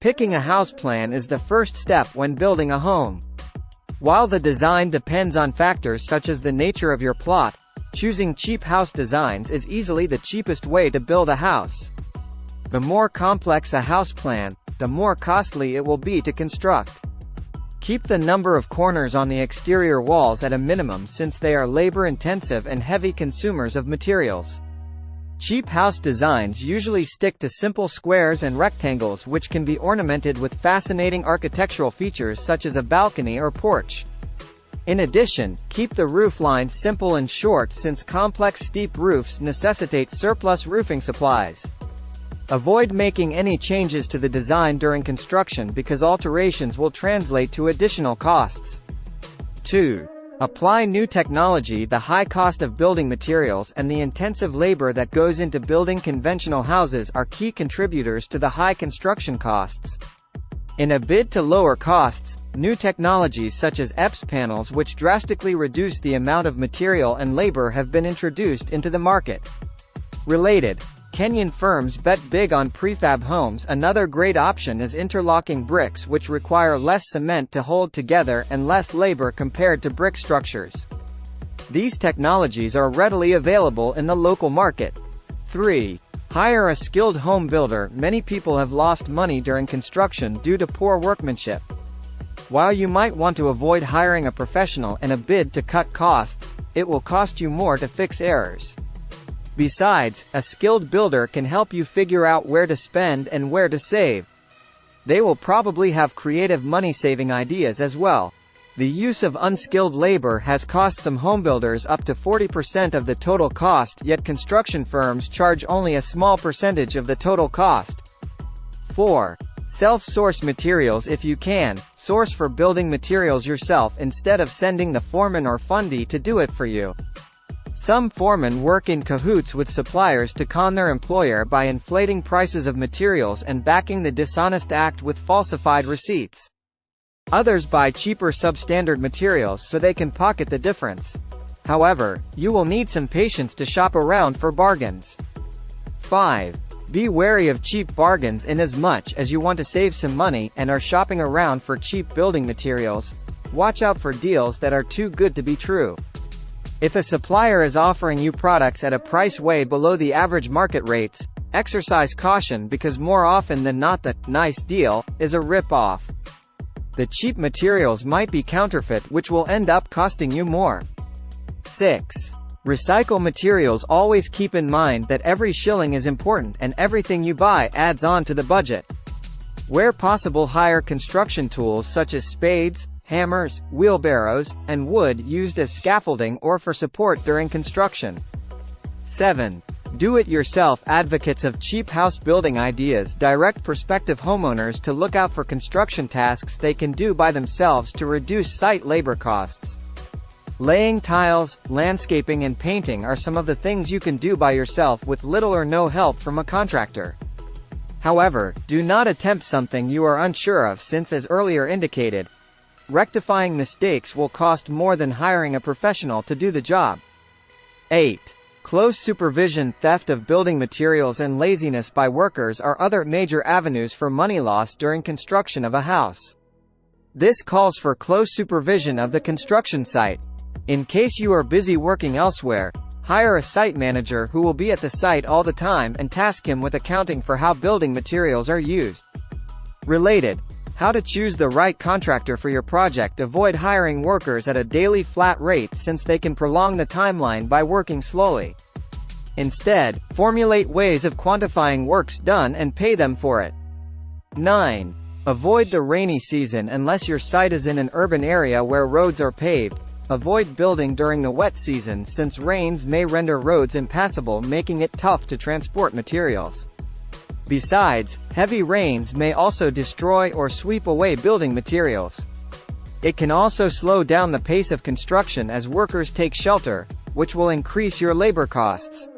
Picking a house plan is the first step when building a home. While the design depends on factors such as the nature of your plot, choosing cheap house designs is easily the cheapest way to build a house. The more complex a house plan, the more costly it will be to construct. Keep the number of corners on the exterior walls at a minimum since they are labor-intensive and heavy consumers of materials. Cheap house designs usually stick to simple squares and rectangles which can be ornamented with fascinating architectural features such as a balcony or porch. In addition, keep the roof line simple and short since complex steep roofs necessitate surplus roofing supplies. Avoid making any changes to the design during construction because alterations will translate to additional costs. 2. Apply new technology. The high cost of building materials and the intensive labor that goes into building conventional houses are key contributors to the high construction costs. In a bid to lower costs, new technologies such as EPS panels which drastically reduce the amount of material and labor have been introduced into the market. Related, Kenyan firms bet big on prefab homes. Another great option is interlocking bricks which require less cement to hold together and less labor compared to brick structures. These technologies are readily available in the local market. 3. Hire a skilled home builder. Many people have lost money during construction due to poor workmanship. While you might want to avoid hiring a professional in a bid to cut costs, it will cost you more to fix errors. Besides, a skilled builder can help you figure out where to spend and where to save. They will probably have creative money-saving ideas as well. The use of unskilled labor has cost some homebuilders up to 40% of the total cost, yet construction firms charge only a small percentage of the total cost. 4. Self-source materials. If you can, source for building materials yourself instead of sending the foreman or fundie to do it for you. Some foremen work in cahoots with suppliers to con their employer by inflating prices of materials and backing the dishonest act with falsified receipts. Others buy cheaper substandard materials so they can pocket the difference. However, you will need some patience to shop around for bargains. 5. Be wary of cheap bargains. Inasmuch as you want to save some money and are shopping around for cheap building materials, watch out for deals that are too good to be true. If a supplier is offering you products at a price way below the average market rates, exercise caution because more often than not the nice deal is a rip-off. The cheap materials might be counterfeit, which will end up costing you more. 6. Recycle materials. Always keep in mind that every shilling is important and everything you buy adds on to the budget. Where possible, hire construction tools such as spades, hammers, wheelbarrows, and wood used as scaffolding or for support during construction. 7. Do-it-yourself. Advocates of cheap house building ideas direct prospective homeowners to look out for construction tasks they can do by themselves to reduce site labor costs. Laying tiles, landscaping and painting are some of the things you can do by yourself with little or no help from a contractor. However, do not attempt something you are unsure of since, as earlier indicated, rectifying mistakes will cost more than hiring a professional to do the job. 8. Close supervision. Theft of building materials and laziness by workers are other major avenues for money loss during construction of a house. This calls for close supervision of the construction site. In case you are busy working elsewhere, hire a site manager who will be at the site all the time and task him with accounting for how building materials are used. Related, how to choose the right contractor for your project. Avoid hiring workers at a daily flat rate since they can prolong the timeline by working slowly. Instead, formulate ways of quantifying works done and pay them for it. 9. Avoid the rainy season unless your site is in an urban area where roads are paved. Avoid building during the wet season since rains may render roads impassable, making it tough to transport materials. Besides, heavy rains may also destroy or sweep away building materials. It can also slow down the pace of construction as workers take shelter, which will increase your labor costs.